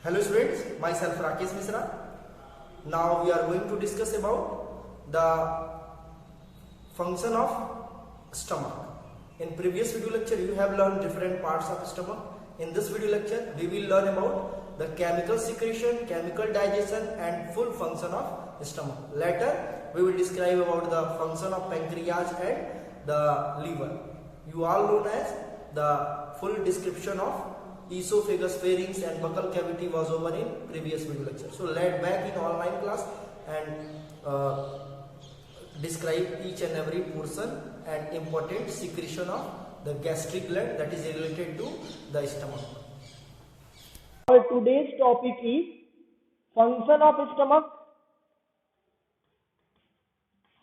Hello students, myself Rakesh Misra. Now we are going to discuss about the function of stomach. In previous video lecture you have learned different parts of stomach. In this video lecture we will learn about the chemical secretion, chemical digestion and full function of stomach. Later we will describe about the function of pancreas and the liver. You all known as the full description of esophagus, pharynx and buccal cavity was over in previous video lecture. So let back in online class and describe each and every portion and important secretion of the gastric gland that is related to the stomach. Our today's topic is function of stomach.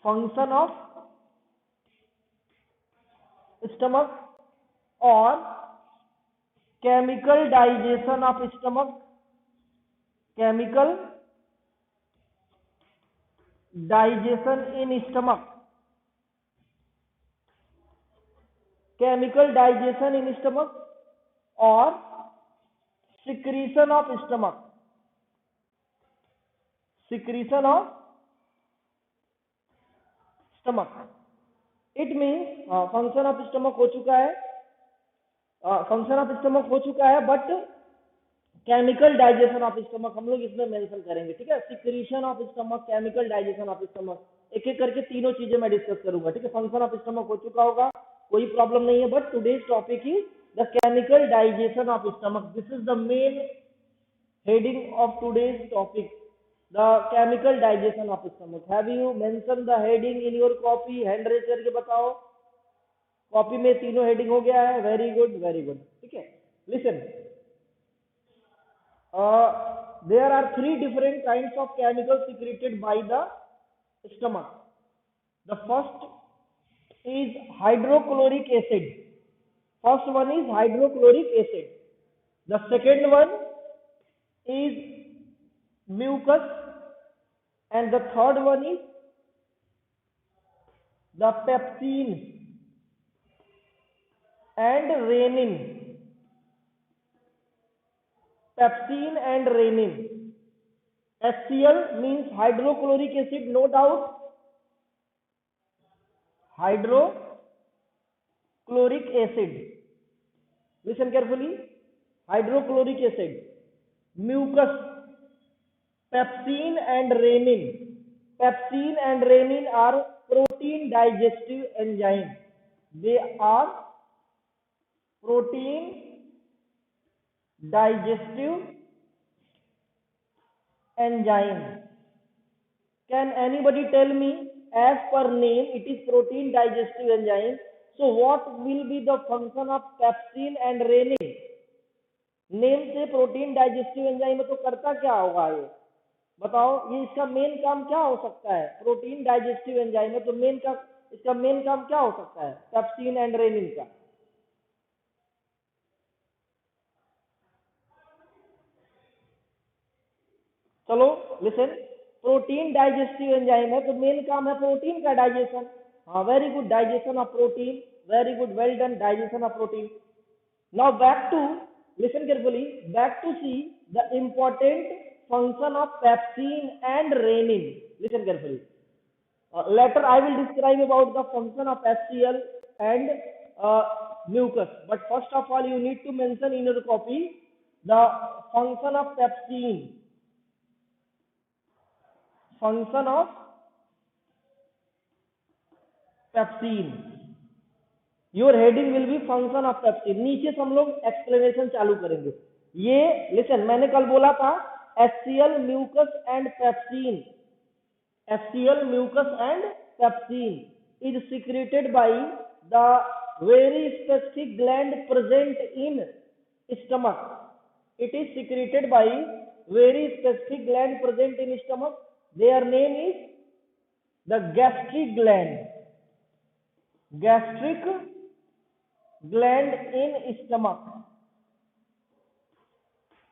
Function of stomach or chemical digestion of stomach. Chemical digestion in stomach. Chemical digestion in stomach or secretion of stomach. Secretion of stomach. It means function of stomach हो चुका है, function of stomach हो चुका है, but chemical digestion of stomach हम लोग इसमें mention करेंगे. ठीक है, secretion of stomach, chemical digestion of stomach, एक एक करके तीनों चीजें मैं डिस्कस करूंगा. ठीक है, फंक्शन ऑफ स्टमक हो चुका होगा, कोई प्रॉब्लम नहीं है, but today's topic is the chemical digestion of stomach. This is the main heading of today's topic, the chemical digestion of stomach. Have you mention the heading in your copy? Hand raise करके बताओ. Copy में तीनों heading हो गया है. Very good, very good. ठीक है, listen, there are 3 different kinds of chemical secreted by the stomach. The first is hydrochloric acid. First one is hydrochloric acid. The second one is mucus and the third one is the pepsin and renin. Pepsin and renin. HCl means hydrochloric acid, no doubt. Hydrochloric acid. Listen carefully. Hydrochloric acid, mucus, pepsin and renin. Pepsin and renin are protein digestive enzyme. They are protein digestive enzyme. Can anybody tell me, as per name it is protein digestive enzyme, so what will be the function of pepsin and renin? Name से protein digestive enzyme में तो करता क्या होगा ये बताओ. ये इसका मेन काम क्या हो सकता है? प्रोटीन डाइजेस्टिव एंजाइम है तो इसका मेन काम क्या हो सकता है पेप्सिन एंड रेनिन का? चलो लिसन, प्रोटीन डाइजेस्टिव एंजाइम है तो मेन काम है प्रोटीन का डाइजेशन. हाँ, very good, digestion of protein, very good, well done, digestion of protein. Now back to, listen carefully, back to see the important function of pepsin and renin. Listen carefully. Later I will describe about the function of HCl and mucus, but first of all you need to mention in your copy the function of pepsin. Function of pepsin. Your heading will be function of pepsin. नीचे से हम लोग explanation चालू करेंगे. ये listen, मैंने कल बोला था HCl, mucus and pepsin. HCl, mucus and pepsin is secreted by the very specific gland present in stomach. It is secreted by very specific gland present in stomach. Their name is the gastric gland. Gastric gland in stomach.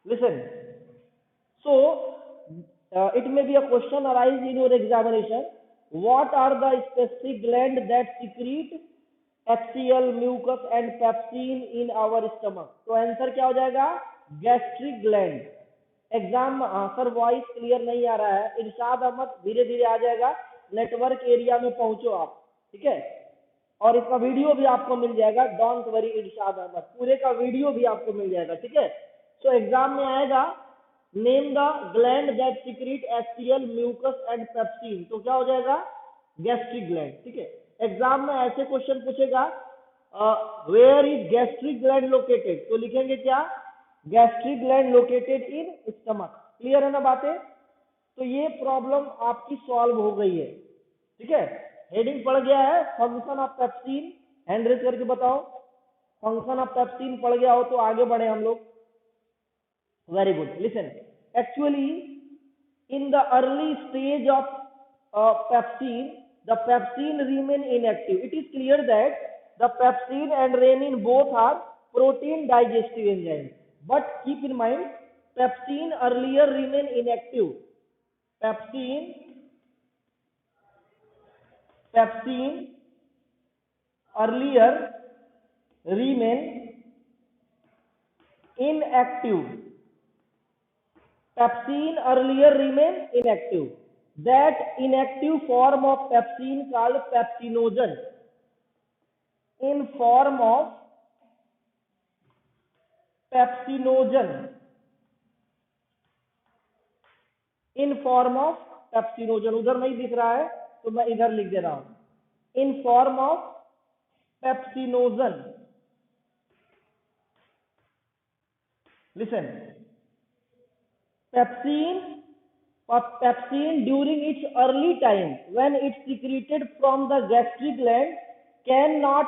Listen. So it may be a question arise in your examination. What are the specific gland that secrete HCl, mucus and pepsin in our stomach? तो answer क्या हो जाएगा? Gastric gland. Exam sir voice clear नहीं आ रहा है, इरशाद अहमद धीरे धीरे आ जाएगा, नेटवर्क एरिया में पहुंचो आप, ठीक है। और इसका वीडियो भी आपको मिल जाएगा, डोंट वरी इरशाद अहमद, पूरे का वीडियो भी आपको मिल जाएगा, ठीक है। सो एग्जाम में आएगा name the gland that secrete HCl, mucus and pepsin, तो क्या हो जाएगा गैस्ट्रिक ग्लैंड, ठीक है। एग्जाम में ऐसे क्वेश्चन पूछेगा where is gastric gland located, तो लिखेंगे क्या gastric gland located in stomach. Clear है ना बातें। तो ये प्रॉब्लम आपकी सॉल्व हो गई है, ठीक है। हेडिंग पड़ गया है function of pepsin, hand raise करके बताओ फंक्शन ऑफ पेप्सिन पड़ गया हो तो आगे बढ़े हम लोग। Very good, listen, actually in the early stage of pepsin, the pepsin remain inactive. It is clear that the pepsin and renin both are protein digestive enzymes. But keep in mind, pepsin earlier remain inactive. Pepsin earlier remain inactive. Pepsin earlier remain inactive. That inactive form of pepsin called pepsinogen. In form of pepsinogen. In form of pepsinogen. उधर नहीं दिख रहा है तो मैं इधर लिख दे रहा हूं। In form of pepsinogen. Listen. Pepsin during its early time when it's secreted from the gastric gland cannot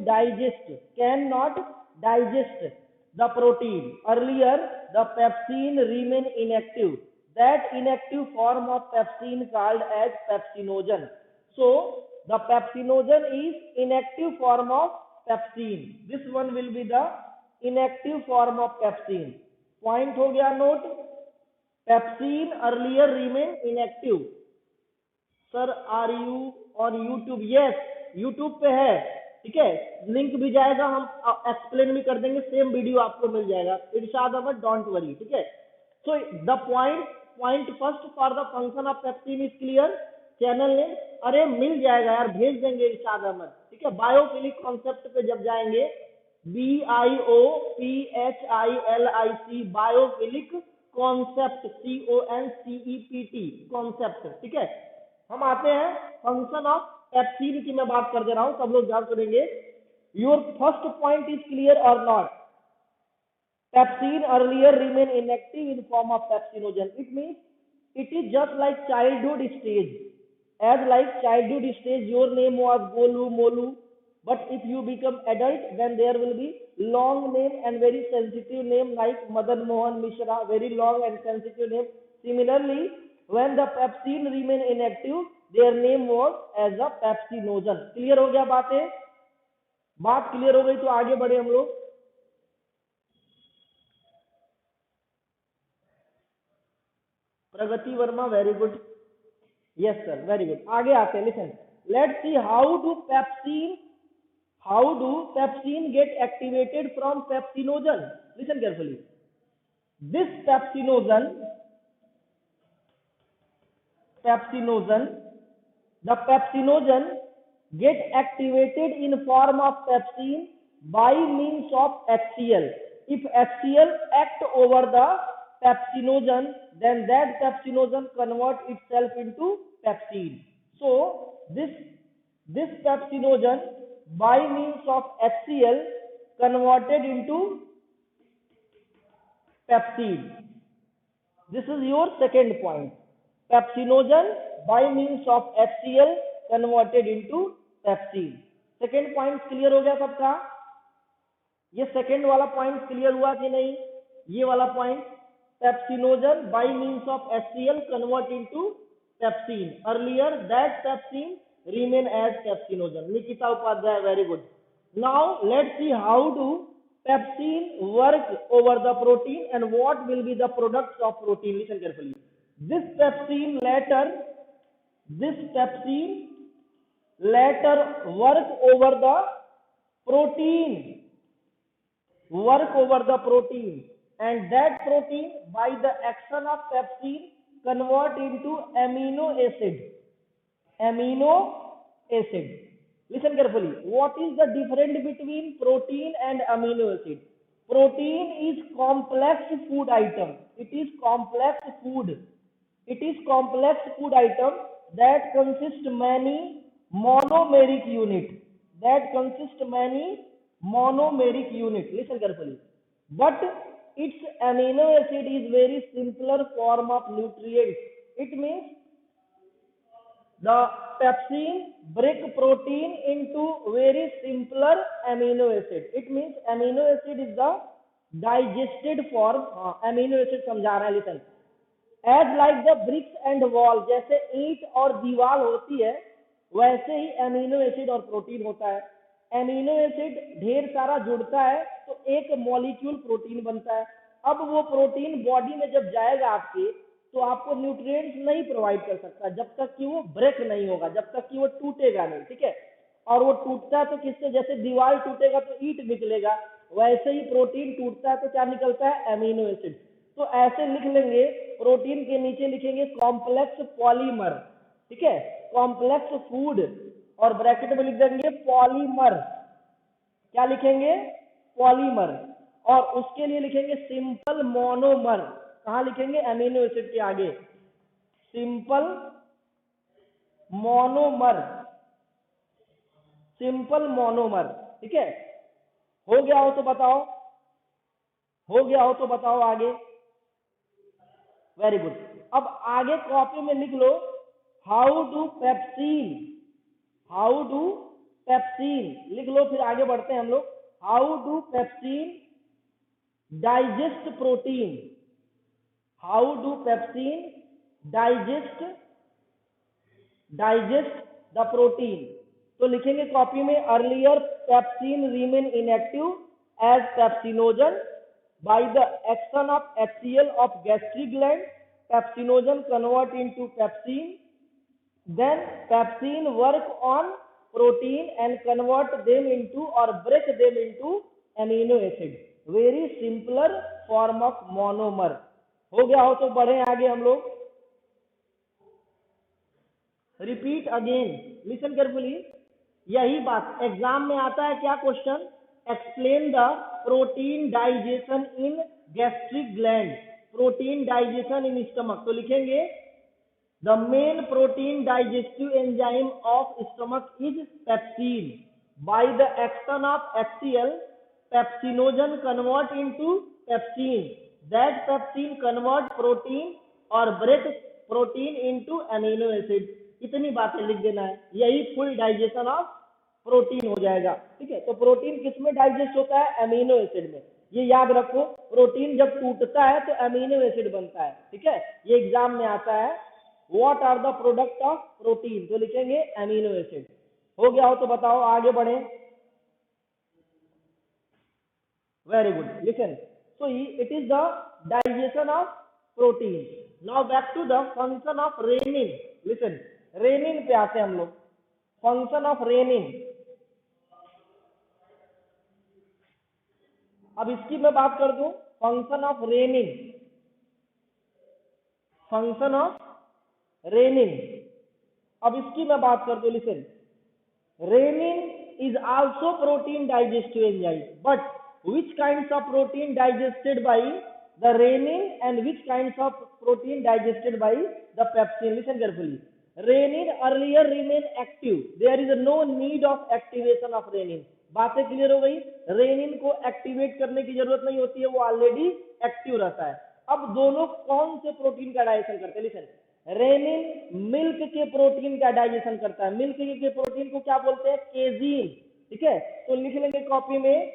digest the protein. Earlier the pepsin remain inactive. That inactive form of pepsin called as pepsinogen. So the pepsinogen is inactive form of pepsin. This one will be the inactive form of pepsin. Point हो गया note. Pepsin earlier remain inactive. Sir, are you on YouTube? Yes, YouTube पे है, ठीक है। Link भी जाएगा, हम explain भी कर देंगे, सेम वीडियो आपको मिल जाएगा। इरशाद अहमद डोंट वरी, ठीक है। So the point first for the function of pepsin is clear. Channel ने अरे मिल जाएगा यार, भेज देंगे इरशाद अहमद, ठीक है। बायोफिलिक कॉन्सेप्ट पे जब जाएंगे, BIOPHILIC biophilic concept, CONCEPT concept, ठीक है। हम आते हैं फंक्शन ऑफ पेप्सिन की मैं बात कर दे रहा हूं, सब लोग ध्यान सुनेंगे। Your first point is clear और not? Pepsin earlier remain inactive in form of pepsinogen. It means it is just like childhood stage. As like childhood stage, your name was Golu, Molu, but if you become adult, then there will be long name and very sensitive name like Madan Mohan Mishra, very long and sensitive name. Similarly, when the pepsin remain inactive, their name was as a pepsinogen. Clear हो गया बात clear हो गई तो आगे बढ़े हम लोग। Pragati Verma, very good, yes sir, very good. आगे आते हैं, listen, let's see how do pepsin get activated from pepsinogen. Listen carefully, this pepsinogen, the pepsinogen get activated in form of pepsin by means of HCl. If HCl act over the pepsinogen, then that pepsinogen convert itself into pepsin. So this pepsinogen by means of HCl converted into pepsin. This is your second point. Pepsinogen by means of HCl converted into pepsin. Second point clear हो गया सबका? ये second वाला point clear हुआ कि नहीं? ये वाला point, pepsinogen by means of HCl convert into pepsin. Earlier that pepsin remain as pepsinogen. Nikita Upadhyay, very good. Now let's see how do pepsin work over the protein and what will be the products of protein. Listen carefully. This pepsin later work over the protein and that protein by the action of pepsin convert into amino acid. Amino acid. Listen carefully. What is the difference between protein and amino acid? Protein is complex food item. It is complex food. It is complex food item that consists many monomeric unit. That consists many monomeric unit. Listen carefully. But its amino acid is very simpler form of nutrients. It means the pepsin break protein into very simpler amino acid. It means amino acid is the digested form. amino acid समझा रहा है. Listen. As like the bricks and wall, जैसे ईंट और दीवार होती है वैसे ही एमिनो एसिड और प्रोटीन होता है. एमिनो एसिड ढेर सारा जुड़ता है तो एक मॉलिक्यूल प्रोटीन बनता है. अब वो प्रोटीन बॉडी में जब जाएगा आपके तो आपको न्यूट्रिएंट्स नहीं प्रोवाइड कर सकता जब तक कि वो ब्रेक नहीं होगा, जब तक कि वो टूटेगा नहीं. ठीक है. और वो टूटता है तो किससे? जैसे दीवार टूटेगा तो ईंट निकलेगा, वैसे ही प्रोटीन टूटता है तो क्या निकलता है? Amino acid. तो ऐसे लिख लेंगे, प्रोटीन के नीचे लिखेंगे कॉम्प्लेक्स पॉलीमर. ठीक है. कॉम्प्लेक्स फूड और ब्रैकेट में लिख देंगे पॉलीमर. क्या लिखेंगे? पॉलीमर. और उसके लिए लिखेंगे सिंपल मोनोमर. कहां लिखेंगे? एमिनो एसिड के आगे सिंपल मोनोमर. Simple monomer. ठीक है. हो गया हो तो बताओ. हो गया हो तो बताओ आगे. Very good. अब आगे कॉपी में लिख लो how do pepsin. How do pepsin लिख लो. फिर आगे बढ़ते हैं हम लोग. How do pepsin digest protein. How do pepsin digest the protein. तो लिखेंगे कॉपी में earlier pepsin remain inactive as pepsinogen. By the action of HCl of gastric gland, pepsinogen convert into pepsin. Then pepsin work on protein and convert them into or break them into amino acid. Very simpler form of monomer. हो गया हो तो बढ़े आगे हम लोग. Repeat again. Listen carefully. यही बात एग्जाम में आता है. क्या question? Explain the protein digestion in gastric gland. Protein digestion in stomach. तो लिखेंगे the main protein digestive enzyme of stomach is pepsin. By the action of HCl, pepsinogen convert into pepsin. That pepsin convert protein or break protein into amino acid. इतनी बातें लिख देना है. यही full digestion of protein हो जाएगा. ठीक है. तो प्रोटीन किस में डाइजेस्ट होता है? एमिनो एसिड में. ये याद रखो. प्रोटीन जब टूटता है तो एमिनो एसिड बनता है. ठीक है. ये एग्जाम में आता है. What are the product of protein? तो लिखेंगे एमिनो एसिड. हो गया हो तो बताओ आगे बढ़े. Very good. Listen. So it is the digestion of protein. Now back to the function of renin. Listen. Renin पे आते हैं हम लोग. Function of renin. अब इसकी मैं बात कर दूं. Function of renin. Function of renin. अब इसकी मैं बात कर दूं. Listen. Renin is also protein digestive enzyme, but which kinds of protein digested by the renin and which kinds of protein digested by the pepsin? Listen carefully. Renin earlier remain active. There is no need of activation of renin. बातें clear हो गई. Rennin को activate करने की जरूरत नहीं होती है, वो ऑलरेडी एक्टिव रहता है. अब दोनों कौन से प्रोटीन का डाइजेशन करते हैं? लिसन. रेनिन मिल्क के प्रोटीन का डाइजेशन करता है. मिल्क के प्रोटीन को क्या बोलते हैं? केजीन. ठीक है. तो लिख लेंगे कॉपी में.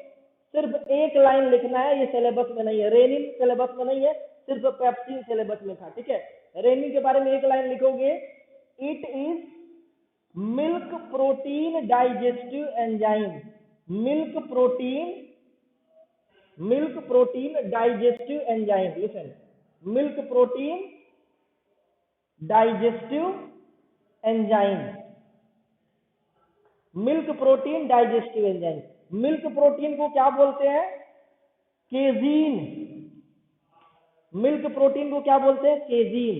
सिर्फ एक लाइन लिखना है. ये सिलेबस में नहीं है. रेनिन सिलेबस में नहीं है, सिर्फ पेप्सिन सिलेबस में था. ठीक है. रेनिन के बारे में एक लाइन लिखोगे. It is milk protein digestive enzyme. Milk protein digestive enzyme. Listen. Milk protein digestive enzyme. Milk protein digestive enzyme. Milk protein को क्या बोलते हैं? केजीन. मिल्क प्रोटीन को क्या बोलते हैं? केजीन।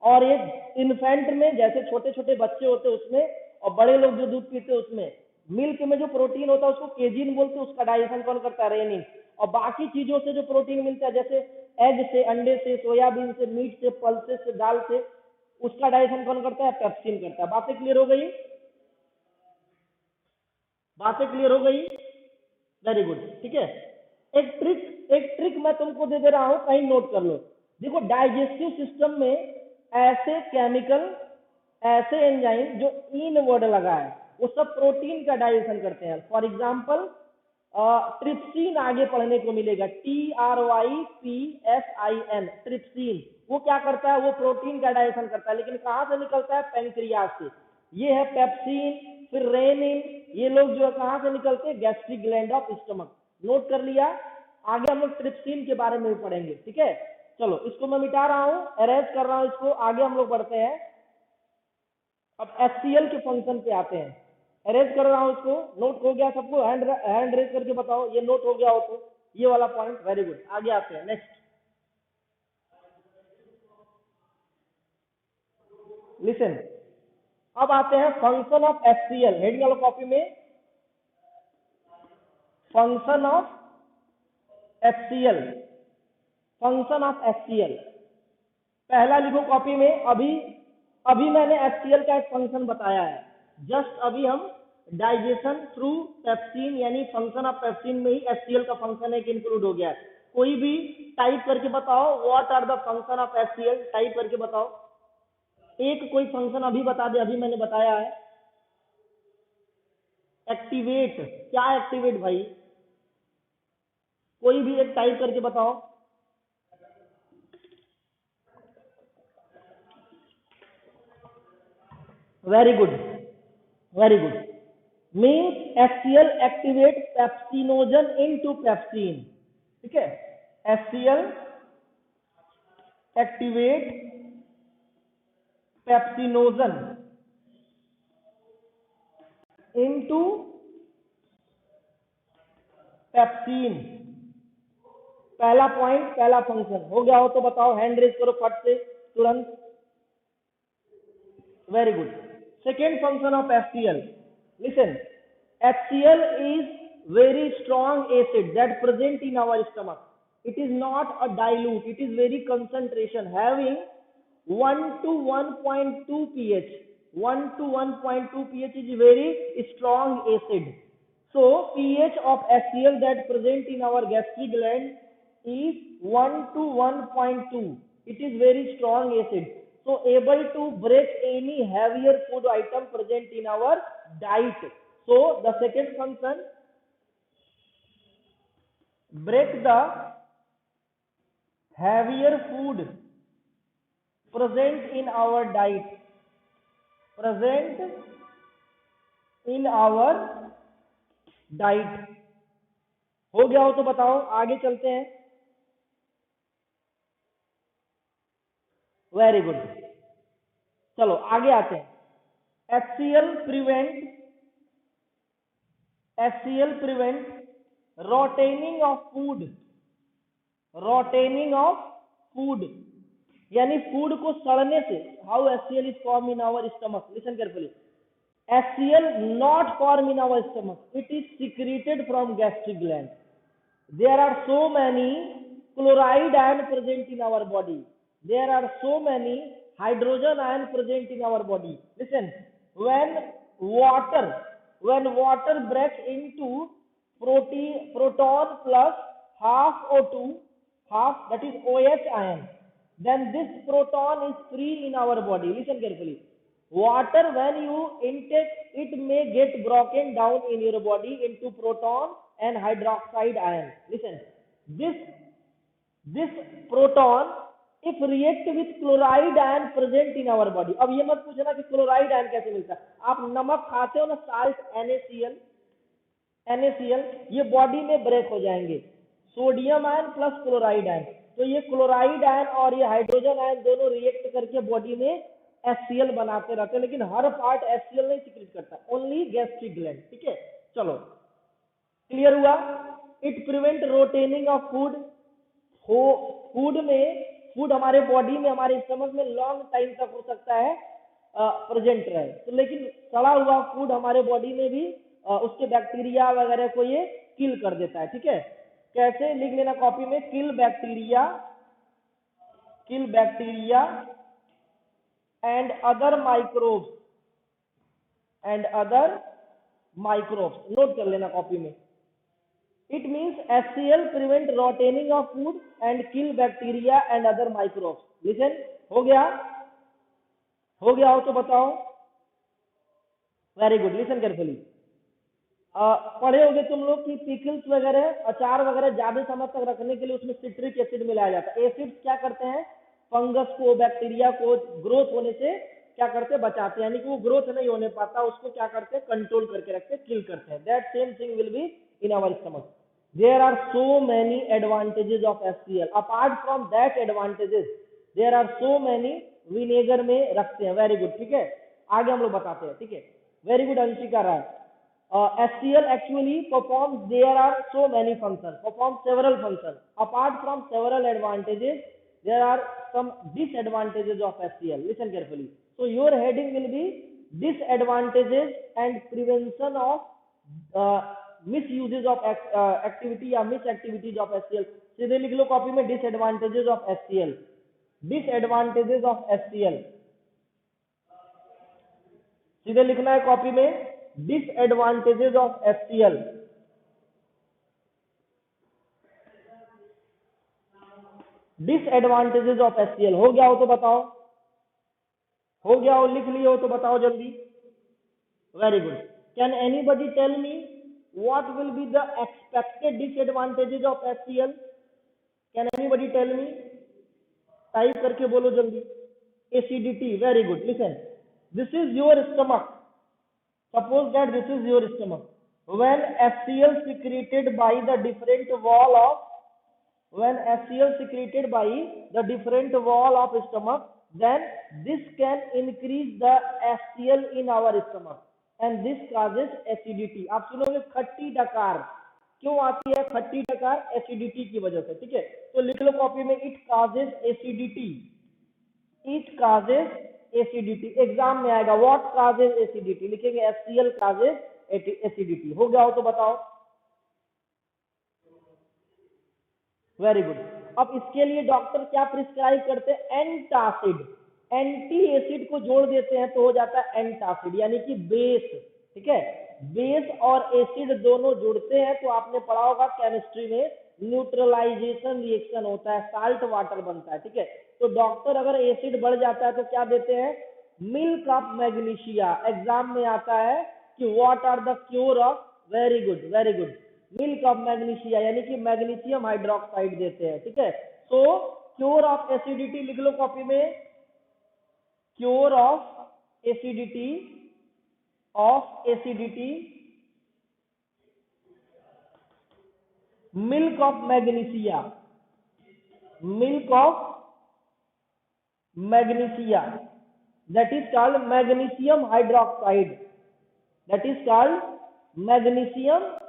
और एक इन्फेंट में जैसे छोटे छोटे बच्चे होते हैं उसमें, और बड़े लोग जो दूध पीते हैं उसमें, मिल्क में जो प्रोटीन होता है उसको केजीन बोलते हैं, उसका डाइजेशन कौन करता है? रेनिन। और बाकी चीजों से जो प्रोटीन मिलता है जैसे एग से, अंडे से, सोयाबीन से, मीट से, पल्सेस से, दाल से, उसका डाइजेशन कौन करता है? पेप्सिन करता है। बातें क्लियर हो गई? बातें क्लियर हो गई? Very good. ठीक है, एक ट्रिक मैं तुमको दे दे रहा हूं, कहीं नोट कर लो। देखो, डाइजेस्टिव सिस्टम में ऐसे केमिकल, ऐसे एंजाइम जो इन वर्ड लगा है, वो सब प्रोटीन का डाइजेशन करते हैं। फॉर एग्जाम्पल, ट्रिप्सिन आगे पढ़ने को मिलेगा, TRYPSIN, ट्रिप्सिन। वो क्या करता है? वो प्रोटीन का डाइजेशन करता है, लेकिन कहां से निकलता है? पैंक्रियाज से। ये है पेप्सिन, फिर रेनिन, ये लोग जो है कहां से निकलते हैं? Gastric gland of stomach. Note कर लिया? आगे हम लोग ट्रिप्सिन के बारे में पढ़ेंगे। ठीक है, चलो इसको मैं मिटा रहा हूं, अरेज कर रहा हूं इसको, आगे हम लोग बढ़ते हैं। अब HCl के फंक्शन पे आते हैं। अरेज कर रहा हूं इसको, नोट हो गया सबको? हैंड रेज करके बताओ ये नोट हो गया हो तो, ये वाला पॉइंट। वेरी गुड, आगे आते हैं नेक्स्ट। लिसन, अब आते हैं फंक्शन ऑफ HCl। हेडिंग वाला कॉपी में function of HCl, function of HCl पहला लिखो कॉपी में। अभी अभी मैंने HCl का एक फंक्शन बताया है, जस्ट अभी हम डाइजेशन थ्रू पेप्सिन यानी फंक्शन ऑफ पेप्सिन में ही HCl का फंक्शन एक इंक्लूड हो गया है। कोई भी टाइप करके बताओ, what are the function of HCl, type करके बताओ। एक कोई फंक्शन अभी बता दे, अभी मैंने बताया है। एक्टिवेट, क्या एक्टिवेट भाई? कोई भी एक टाइप करके बताओ। Very good, very good. Means HCl activate pepsinogen into pepsin. ठीक है, HCl activate pepsinogen into pepsin. पहला पॉइंट, पहला फंक्शन हो गया हो तो बताओ, हैंड रेज करो फट से तुरंत। Very good. Second function of HCl, listen, HCl is very strong acid that present in our stomach. It is not a dilute, it is very concentration, having 1 to 1.2 pH. 1 to 1.2 pH is very strong acid. So pH of HCl that present in our gastric gland is 1 to 1.2. It is very strong acid, so able to break any heavier food item present in our diet. So the second function, break the heavier food present in our diet, present in our diet। हो गया हो तो बताओ, आगे चलते हैं। Very good, चलो आगे आते हैं। HCl prevent rotting of food, rotting of food यानी फूड को सड़ने से। How HCl is formed in our stomach, listen carefully। HCl not formed in our stomach, it is secreted from gastric gland। There are so many chloride ion present in our body, there are so many hydrogen ion present in our body। Listen, when water breaks into proton plus half O2, half, that is OH ion, then this proton is free in our body। Listen carefully, water when you intake it may get broken down in your body into proton and hydroxide ion। Listen, this proton if react with chloride ion present in our body। अब ये मत पूछना कि chloride ion कैसे मिलता है। आप नमक खाते हो ना, साल्ट, NaCl, ये बॉडी में ब्रेक हो जाएंगे, sodium ion plus chloride ion. तो ये क्लोराइड आयन और ये हाइड्रोजन आयन दोनों रिएक्ट करके बॉडी में HCl बनाते रहते हैं, लेकिन हर पार्ट HCl नहीं सीक्रेट करता, ओनली गैस्ट्रिक ग्लैंड। ठीक है, चलो क्लियर हुआ। It prevent rottening of food, food हमारे बॉडी में, हमारे स्टमक में लॉन्ग टाइम तक हो सकता है प्रेजेंट रहे, तो लेकिन सड़ा हुआ फूड हमारे बॉडी में भी उसके बैक्टीरिया वगैरह को ये किल कर देता है। ठीक है, कैसे लिख लेना कॉपी में, kill bacteria and other microbes, note कर लेना कॉपी में। It means HCl prevent rottening of food and kill bacteria and other microbes. Listen, हो गया हो तो बताओ। Very good, listen carefully. पढ़े होगे तुम लोग कि पिकल्स वगैरह, अचार वगैरह ज्यादा समय तक रखने के लिए उसमें सिट्रिक एसिड मिलाया जाता है। एसिड्स क्या करते हैं, फंगस को, बैक्टीरिया को ग्रोथ होने से क्या करते हैं, बचाते हैं, यानी कि वो ग्रोथ नहीं होने पाता, उसको क्या करते हैं, कंट्रोल करके रखते हैं, किल करते हैं। That same thing will be in our stomach. There are so many advantages of HCl। Apart from that advantages there are so many, vinegar में रखते हैं। वेरी गुड, ठीक है, आगे हम लोग बताते हैं। ठीक है, very good Anshika Rai. HCl actually performs, there are so many functions, performs several functions. Apart from several advantages, there are some disadvantages of HCl. Listen carefully. So your heading will be disadvantages and prevention of misuses of activity या misactivities of HCl. सीधे लिख लो copy में, disadvantages of HCl, disadvantages of HCl, सीधे लिखना है copy में, disadvantages of HCl। disadvantages of HCl हो गया हो तो बताओ, हो गया हो, लिख लिए हो तो बताओ जल्दी। Very good. Can anybody tell me what will be the expected disadvantages of HCl? Can anybody tell me, type करके बोलो जल्दी। Acidity, very good. Listen, this is your stomach, suppose that this is your stomach. When HCl secreted by the different wall of stomach, then this can increase the HCl in our stomach and this causes acidity। आप सुनोगे खट्टी डकार, क्यों आती है खट्टी डकार? Acidity की वजह से। ठीक है, तो लिख लो कॉपी में, it causes acidity, it causes acidity. Exam में आएगा, व्हाट काजेज एसिडिटी, लिखेंगे HCl काजेज एसिडिटी। हो गया हो तो बताओ। Very good. अब इसके लिए डॉक्टर क्या प्रिस्क्राइब करते हैं, एंटासिड। एंटी एसिड को जोड़ देते हैं तो हो जाता है एंटासिड, यानी कि बेस। ठीक है, बेस और एसिड दोनों जुड़ते हैं तो आपने पढ़ा होगा केमिस्ट्री में, न्यूट्रलाइजेशन रिएक्शन होता है, साल्ट वाटर बनता है। ठीक है, तो डॉक्टर अगर एसिड बढ़ जाता है तो क्या देते हैं, मिल्क ऑफ मैग्नीशिया। एग्जाम में आता है कि what are the cure of, very good very good, milk of magnesia, यानी कि मैग्नीशियम हाइड्रोक्साइड देते हैं। ठीक है, तो क्योर ऑफ एसिडिटी लिख लो कॉपी में, cure of acidity, milk of magnesia, that is called magnesium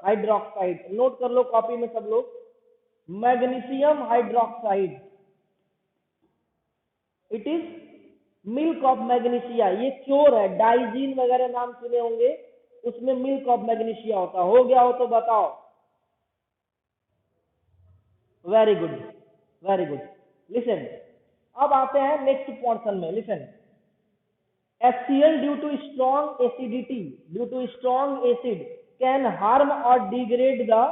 hydroxide, note कर लो कॉपी में सब लोग, magnesium hydroxide, it is milk of magnesia. ये क्योर है, डाइजीन वगैरह नाम सुने होंगे, उसमें मिल्क ऑफ मैग्नीशिया होता। हो गया हो तो बताओ। Very good very good. Listen, अब आते हैं नेक्स्ट पोर्शन में। Listen, HCl due to strong acid can harm or degrade the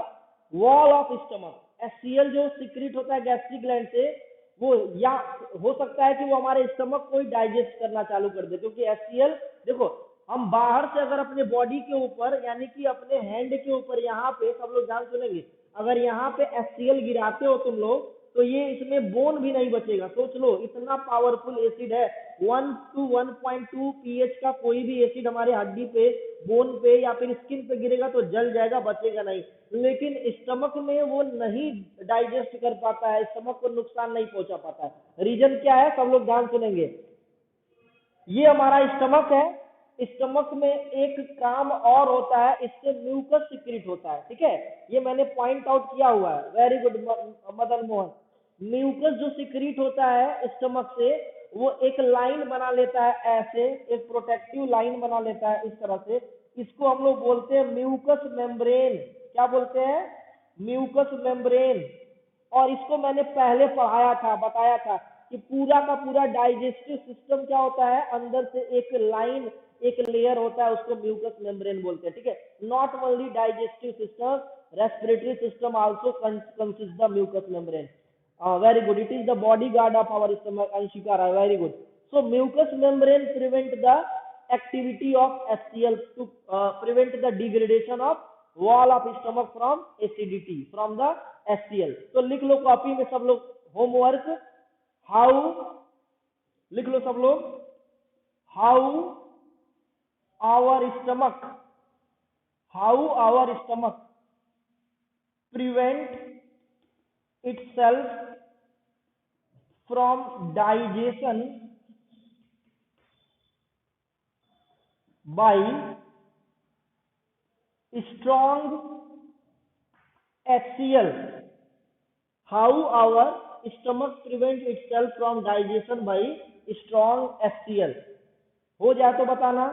wall of stomach। HCl जो सिक्रीट होता है गैस्ट्रिक ग्लैंड से, वो या हो सकता है कि वो हमारे स्टमक को ही डाइजेस्ट करना चालू कर दे, क्योंकि HCl, देखो हम बाहर से अगर अपने बॉडी के ऊपर, यानी कि अपने हैंड के ऊपर, यहाँ पे सब लोग ध्यान सुनेंगे, अगर यहाँ पे HCl गिराते हो तुम लोग तो ये इसमें बोन भी नहीं बचेगा। सोच लो, इतना पावरफुल एसिड है। 1 to 1.2 pH का कोई भी एसिड हमारे हड्डी पे, बोन पे या फिर स्किन पे गिरेगा तो जल जाएगा, बचेगा नहीं। लेकिन स्टमक में वो नहीं डाइजेस्ट कर पाता है, स्टमक को नुकसान नहीं पहुंचा पाता है। रीजन क्या है, सब लोग ध्यान सुनेंगे। ये हमारा स्टमक है, स्टमक में एक काम और होता है, इससे म्यूकस सिक्रीट होता है। ठीक है, ये मैंने पॉइंट आउट किया हुआ है। Very good Madan Mohan. Mucus जो सिक्रीट होता है स्टमक से वो एक लाइन बना लेता है, ऐसे एक प्रोटेक्टिव लाइन बना लेता है इस तरह से। इसको हम लोग बोलते हैं म्यूकस मेम्ब्रेन। क्या बोलते हैं? Mucus membrane. और इसको मैंने पहले पढ़ाया था, बताया था कि पूरा का पूरा डाइजेस्टिव सिस्टम क्या होता है, अंदर से एक लाइन, एक लेयर होता है, उसको म्यूकस मेम्ब्रेन बोलते हैं। ठीक है, not only digestive system, respiratory system also consist the mucus membrane. Very good. It is the bodyguard of our stomach. Anshika Rai, very good. So mucous membrane prevent the activity of HCl to prevent the degradation of wall of stomach from acidity from the HCl. तो लिख लो copy में सब लोग homework, how, लिख लो सब लोग, how our stomach, how our stomach prevent itself from digestion by strong HCl. How our stomach prevent itself from digestion by strong HCl. हो जाए तो बताना,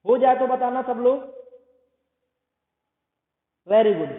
हो जाए तो बताना सब लोग। Very good.